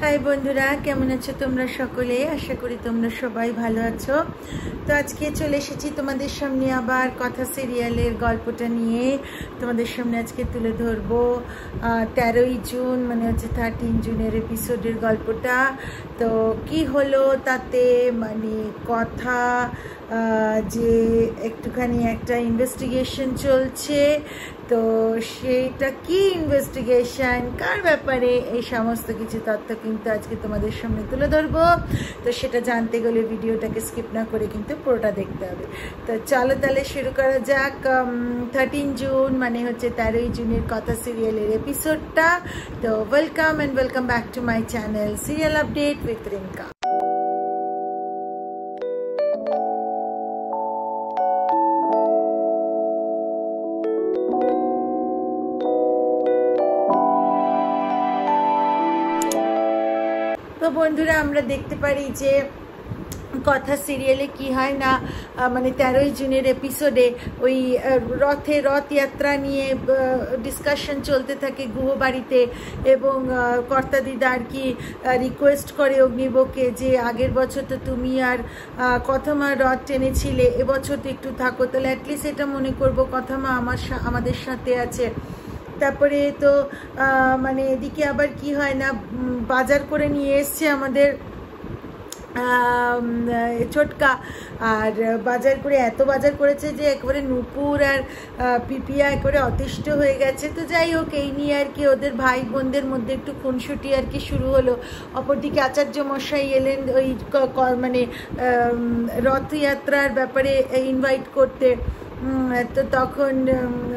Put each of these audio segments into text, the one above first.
High বন্ধুরা, কেমন আছো তোমরা সকলে? আশা করি তোমরা সবাই ভালো আছো। তো আজকে চলে এসেছি তোমাদের সামনে আবার কথা সিরিয়ালের গল্পটা নিয়ে। তোমাদের সামনে আজকে তুলে ধরবো 13ই জুন, মানে হচ্ছে 13 জুনের এপিসোডের গল্পটা। তো কি হলো তাতে, মানে কথা যে একটুখানি একটা ইনভেস্টিগেশন চলছে, তো সেটা কি ইনভেস্টিগেশন, কার ব্যাপারে, এই সমস্ত কিছু তথ্য কিন্তু আজকে তোমাদের সামনে তুলে ধরবো। তো সেটা জানতে গেলে ভিডিওটাকে স্কিপ না করে কিন্তু পুরোটা দেখতে হবে। তো চলো তাহলে শুরু করা যাক 13 জুন, মানে হচ্ছে 13ই জুনের কথা সিরিয়ালের এপিসোডটা। তো welcome and welcome back to my channel serial update with Rinka. তো বন্ধুরা, আমরা দেখতে পারি যে কথা সিরিয়ালে কি হয় না, মানে 13ই জুনের এপিসোডে ওই রথযাত্রা নিয়ে ডিসকাশন চলতে থাকে গুহবাড়িতে, এবং কর্তা দিদা আর কি রিকোয়েস্ট করে অগ্নিবকে যে আগের বছর তো তুমি আর কথামা রথ টেনেছিলে, এবছর তো একটু থাকো, তাহলে অ্যাটলিস্ট এটা মনে করবো কথামা আমাদের সাথে আছে। তারপরে তো মানে এদিকে আবার কি হয় না, বাজার করে নিয়ে এসছে আমাদের ছোটকা, আর বাজার করে এত বাজার করেছে যে একেবারে নূপুর আর পিপিয়া একেবারে অতিষ্ঠ হয়ে গেছে। তো যাই হোক, এই নিয়ে আর কি ওদের ভাই বোনদের মধ্যে একটু খুনসুটি আর কি শুরু হলো। অপরদিকে আচার্য মশাই এলেন ওই মানে রথযাত্রার ব্যাপারে ইনভাইট করতে। তো তখন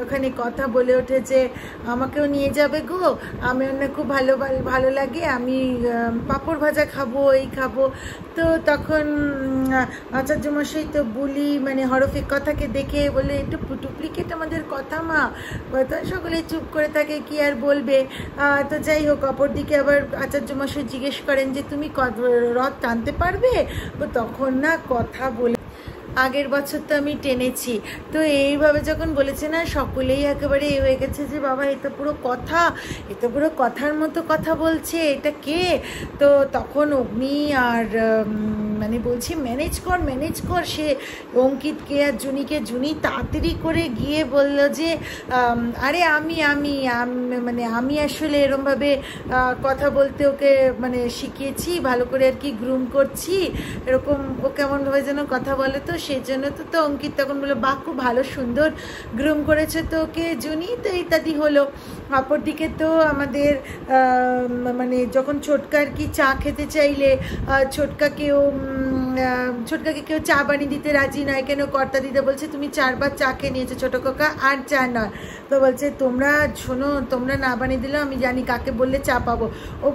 ওখানে কথা বলে ওঠেছে, আমাকেও নিয়ে যাবে গো, আমার না খুব ভালো লাগে, আমি পাঁপড় ভাজা খাবো, এই খাবো। তো তখন আচার্য মশাই তো বুলি মানে হরফিক কথাকে দেখে বলে, একটু ডুপ্লিকেট আমাদের কথা মা। সকলে চুপ করে থাকে, কি আর বলবে। তো যাই হোক, অপরদিকে আবার আচার্য মশাই জিজ্ঞেস করেন যে তুমি রথ টানতে পারবে? তখন না কথা বলে, আগের বছর তো আমি টেনেছি। তো এইভাবে যখন বলেছে না, সকলেই একেবারে হয়ে গেছে যে বাবা এ তো পুরো কথা, এ তো পুরো কথার মতো কথা বলছে, এটা কে? তো তখন অগ্নি আর মানে বলছি ম্যানেজ কর, সে অঙ্কিতকে আর জুনি তাড়াতাড়ি করে গিয়ে বলল যে আরে আমি আসলে এরমভাবে কথা বলতে ওকে মানে শিখিয়েছি, ভালো করে আর কি গ্রুম করছি, এরকম ও কেমনভাবে যেন কথা বলে, তো সেই জন্য তো অঙ্কিত তখন বললো, বাহ খুব ভালো সুন্দর গ্রুম করেছে তো ওকে জুনি, তো ইত্যাদি হলো। অপরদিকে তো আমাদের মানে যখন ছোটকা আর কি চা খেতে চাইলে ছোটকাকে কেউ চা বানিয়ে দিতে রাজি নয়, কেন কর্তা দিদা বলছে তুমি 4 বার চা খেয়ে নিয়েছো ছোট কাকা, আর চা নয়। তো বলছে তোমরা শোনো, তোমরা না বানিয়ে দিলেও আমি জানি কাকে বললে চা পাবো। ও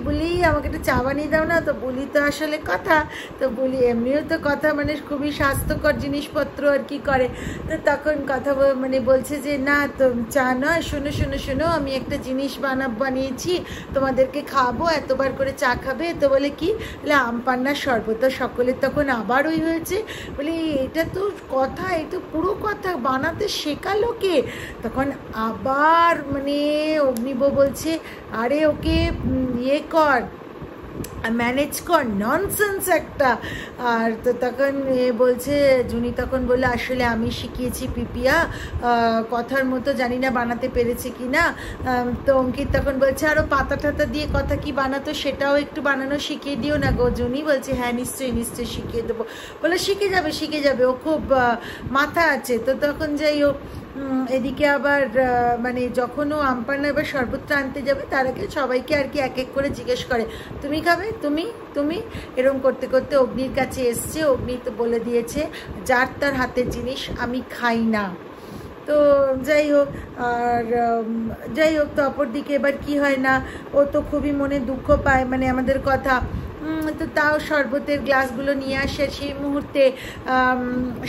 বলি আমাকে একটু চা বানিয়ে দাও না। তো বলি তো আসলে কথা, তো বলি এমনিও তো কথা মানে খুবই স্বাস্থ্যকর জিনিসপত্র আর কি করে। তো তখন কথা মানে বলছে যে না, তো চা নয়, শোনো আমি একটা জিনিস বানিয়েছি, তোমাদেরকে খাবো, এতবার করে চা খাবে। তো বলে কি? বলে আম পান্নার শরবত। সকলের তখন আবার ওই হয়েছে, বলে এটা তো কথা, এই তো পুরো কথা বানাতে শেখালো কে? তখন আবার মানে অগ্নিব বলছে, আরে ওকে ইয়ে কর, ম্যানেজ কর, ননসেন্স একটা। আর তো তখন বলছে জুনি, তখন বললে আসলে আমি শিখিয়েছি পিপিয়া, কথার মতো জানি না বানাতে পেরেছে কি না। তো অঙ্কিত তখন বলছে আরও পাতা টাতা দিয়ে কথা কি বানাতো, সেটাও একটু বানানো শিখিয়ে দিও না গো। জুনি বলছে হ্যাঁ নিশ্চয়ই শিখিয়ে দেবো। বলে শিখে যাবে, ও খুব মাথা আছে। তো তখন যাই হোক, এদিকে আবার মানে যখন ও আমপান্না এবার শরবতটা আনতে যাবে, তার আগে সবাইকে আর কি এক এক করে জিজ্ঞেস করে, তুমি খাবে, তুমি এরকম করতে করতে অগ্নির কাছে এসছে। অগ্নি তো বলে দিয়েছে যার তার হাতের জিনিস আমি খাই না। তো যাই হোক তো অপরদিকে এবার কি হয় না, ও তো খুবই মনে দুঃখ পায়, মানে আমাদের কথা তো তাও শরবতের গ্লাসগুলো নিয়ে আসে। সেই মুহূর্তে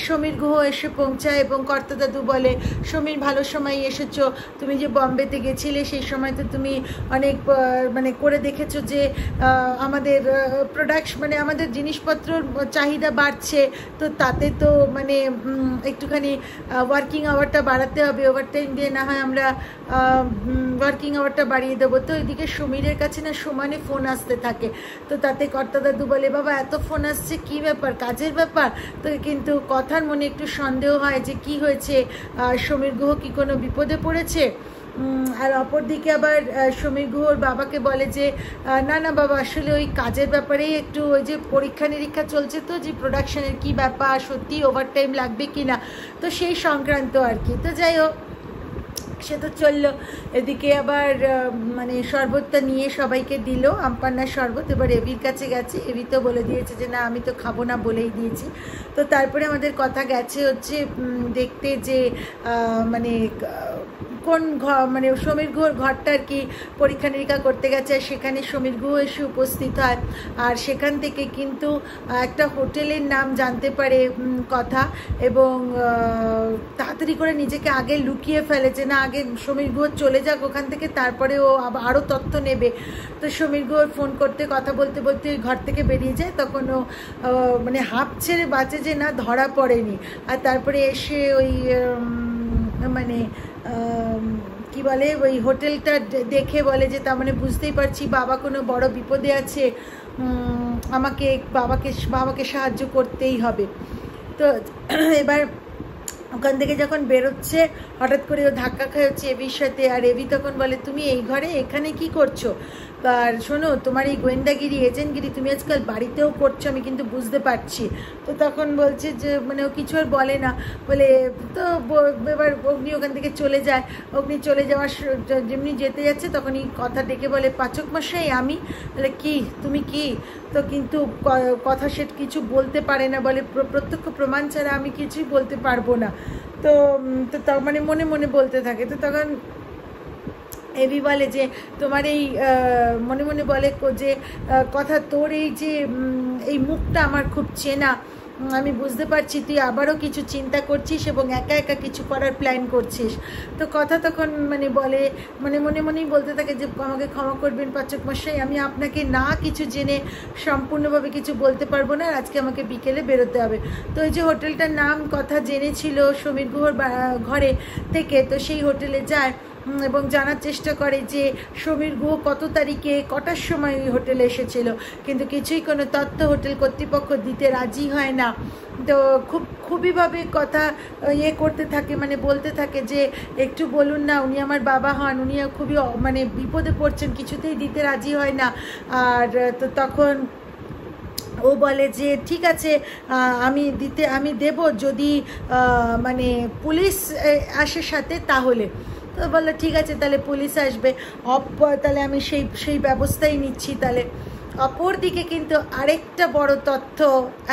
সমীর গুহ এসে পৌঁছায় এবং কর্তাদাদু বলে, সমীর ভালো সময় এসেছো, তুমি যে বম্বেতে গেছিলে সেই সময় তো তুমি অনেক মানে করে দেখেছো যে আমাদের মানে আমাদের জিনিসপত্রর চাহিদা বাড়ছে, তো তাতে তো মানে একটুখানি ওয়ার্কিং আওয়ারটা বাড়াতে হবে, ওভারটাইম দিয়ে না হয় আমরা ওয়ার্কিং আওয়ারটা বাড়িয়ে দেবো। তো এদিকে সমীরের কাছে না সমানে ফোন আসতে থাকে। তো তাতে কর্তাদাদু বলে, বাবা এত ফোন আসছে, কী ব্যাপার, কাজের ব্যাপার? তো কিন্তু কথার মনে একটু সন্দেহ হয় যে কি হয়েছে, সমীর গুহ কি কোনো বিপদে পড়েছে। আর অপরদিকে আবার সমীর গুহর বাবাকে বলে যে না না বাবা, আসলে ওই কাজের ব্যাপারেই একটু, ওই যে পরীক্ষা নিরীক্ষা চলছে তো, যে প্রোডাকশনের কি ব্যাপার, সত্যি ওভারটাইম লাগবে কি না, তো সেই সংক্রান্ত আর কি। তো যাই হোক, সে তো চললো। এদিকে আবার মানে শরবতটা নিয়ে সবাইকে দিল, আমপান্নার শরবত। এবার এভির কাছে গেছে, এভি তো বলে দিয়েছে যে না আমি তো খাবো না, বলেই দিয়েছি। তো তারপরে আমাদের কথা গেছে হচ্ছে দেখতে যে মানে কোন ঘর, মানে সমীর গুহর ঘরটা আর কি পরীক্ষা নিরীক্ষা করতে গেছে, আর সেখানে সমীর গুহ এসে উপস্থিত হয়। আর সেখান থেকে কিন্তু একটা হোটেলের নাম জানতে পারে কথা, এবং তাড়াতাড়ি করে নিজেকে আগে লুকিয়ে ফেলে যে না, আগে সমীর গুহ চলে যাক ওখান থেকে, তারপরে ও আরও তথ্য নেবে। তো সমীর গুহ ফোন করতে কথা বলতে বলতে ওই ঘর থেকে বেরিয়ে যায়। তখন ও মানে হাঁপ ছেড়ে বাঁচে যে না ধরা পড়েনি। আর তারপরে এসে ওই মানে কি বলে, ওই হোটেলটা দেখে বলে যে তার মানে বুঝতেই পারছি বাবা কোনো বড় বিপদে আছে, বাবাকে সাহায্য করতেই হবে। তো এবার ওখান থেকে যখন বেরোচ্ছে, হঠাৎ করে ও ধাক্কা খায় হচ্ছে এভির সাথে। আর এভি তখন বলে, তুমি এই ঘরে এখানে কি করছো? আর শোনো, তোমার এই গোয়েন্দাগিরি এজেন্টগিরি তুমি আজকাল বাড়িতেও করছো, আমি কিন্তু বুঝতে পারছি। তো তখন বলছে যে মানে ও কিছু আর বলে না, বলে তো এবার অগ্নি ওখান থেকে চলে যায়। অগ্নি চলে যাওয়ার যেমনি যেতে যাচ্ছে তখনই কথা ডেকে বলে, পাচক মশাই আমি। বলে কি, তুমি কি? তো কিন্তু কথা সে কিছু বলতে পারে না, বলে প্রত্যক্ষ প্রমাণ ছাড়া আমি কিছুই বলতে পারবো না। তো মানে মনে মনে বলতে থাকে। তো তখন এভি বলে যে তোমার এই মনে মনে বলে যে কথা, তোর এই যে এই মুখটা আমার খুব চেনা, আমি বুঝতে পারছি তুই আবারও কিছু চিন্তা করছিস এবং একা একা কিছু করার প্ল্যান করছিস। তো কথা তখন মানে বলে, মানে মনে মনেই বলতে থাকে যে আমাকে ক্ষমা করবেন পাচক মশাই, আমি আপনাকে না কিছু জেনে সম্পূর্ণভাবে কিছু বলতে পারবো না, আজকে আমাকে বিকেলে বেরোতে হবে। তো এই যে হোটেলটার নাম কথা জেনেছিল সমীর গুহর ঘরে থেকে, তো সেই হোটেলে যায় এবং জানার চেষ্টা করে যে সমীর গুহ কত তারিখে কটার সময় ওই হোটেলে এসেছিল, কিন্তু কিছুই কোনো তথ্য হোটেল কর্তৃপক্ষ দিতে রাজি হয় না। তো খুবইভাবে কথা করতে থাকে, মানে বলতে থাকে যে একটু বলুন না, উনি আমার বাবা হন, উনি খুবই মানে বিপদে পড়ছেন, কিছুতেই দিতে রাজি হয় না। আর তো তখন ও বলে যে ঠিক আছে, আমি দেব যদি মানে পুলিশ আসে সাথে, তাহলে। তো বললো ঠিক আছে, তাহলে পুলিশ আসবে, তাহলে আমি সেই ব্যবস্থাই নিচ্ছি। তাহলে অপর দিকে কিন্তু আরেকটা বড় তথ্য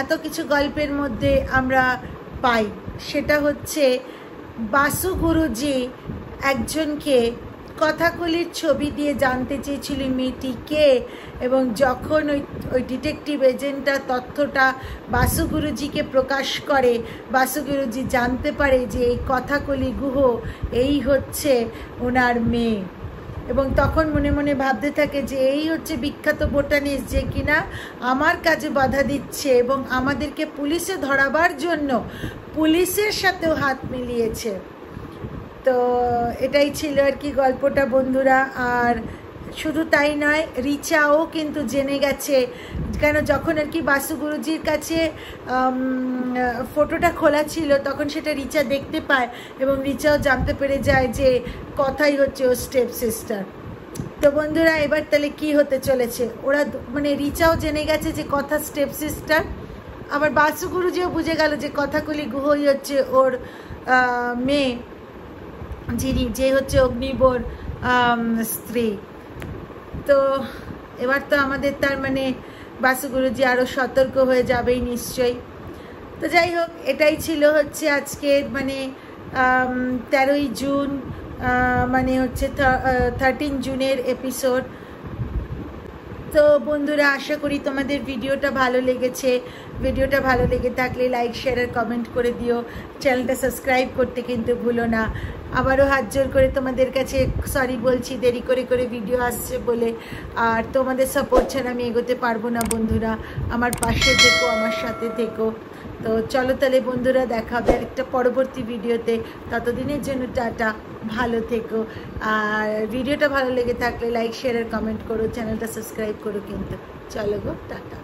এত কিছু গল্পের মধ্যে আমরা পাই, সেটা হচ্ছে বাসু গুরুজি একজনকে কথাকলির ছবি দিয়ে জানতে চেয়েছিল মেয়েটি কে, এবং যখন ওই ডিটেকটিভ এজেন্টটা তথ্যটা বাসু গুরুজিকে প্রকাশ করে, বাসু গুরুজি জানতে পারে যে এই কথাকলি গুহ এই হচ্ছে ওনার মেয়ে। এবং তখন মনে মনে ভাবতে থাকে যে এই হচ্ছে বিখ্যাত বোটানিস্ট যে কিনা আমার কাজে বাধা দিচ্ছে এবং আমাদেরকে পুলিশে ধরাবার জন্য পুলিশের সাথেও হাত মিলিয়েছে। তো এটাই ছিল আর কি গল্পটা বন্ধুরা। আর শুধু তাই নয়, রিচাও কিন্তু জেনে গেছে, কেন যখন আর কি বাসু গুরুজির কাছে ফটোটা খোলা ছিল তখন সেটা রিচা দেখতে পায় এবং রিচাও জানতে পেরে যায় যে কথাই হচ্ছে ও স্টেপ সিস্টার। তো বন্ধুরা এবার তাহলে কি হতে চলেছে, ওরা মানে রিচাও জেনে গেছে যে কথা স্টেপ সিস্টার, আবার বাসু গুরুজিও বুঝে গেল যে কথাকলি গুহই হচ্ছে ওর মেয়ে, যে হচ্ছে অগ্নিবর স্ত্রী। তো এবার তো আমাদের তার মানে বাসু গুরুজি আরও সতর্ক হয়ে যাবেই নিশ্চয়ই। তো যাই হোক, এটাই ছিল হচ্ছে আজকের মানে 13ই জুন, মানে হচ্ছে 13 জুনের এপিসোড। তো বন্ধুরা, আশা করি তোমাদের ভিডিওটা ভালো লেগেছে। ভিডিওটা ভালো লেগে থাকলে লাইক, শেয়ার আর কমেন্ট করে দিও। চ্যানেলটা সাবস্ক্রাইব করতে কিন্তু ভুলো না। আবারও হাত জোর করে তোমাদের কাছে সরি বলছি, দেরি করে করে ভিডিও আসছে বলে। আর তোমাদের সাপোর্ট ছাড়া আমি এগোতে পারবো না বন্ধুরা। আমার পাশে থেকো, আমার সাথে থেকো। তো চলো তাহলে বন্ধুরা, দেখা হবে একটা পরবর্তী ভিডিওতে। ততদিনের জন্য টাটা, ভালো থেকো। আর ভিডিওটা ভালো লেগে থাকলে লাইক, শেয়ার আর কমেন্ট করো, চ্যানেলটা সাবস্ক্রাইব করো কিন্তু। চলো গো, টাটা।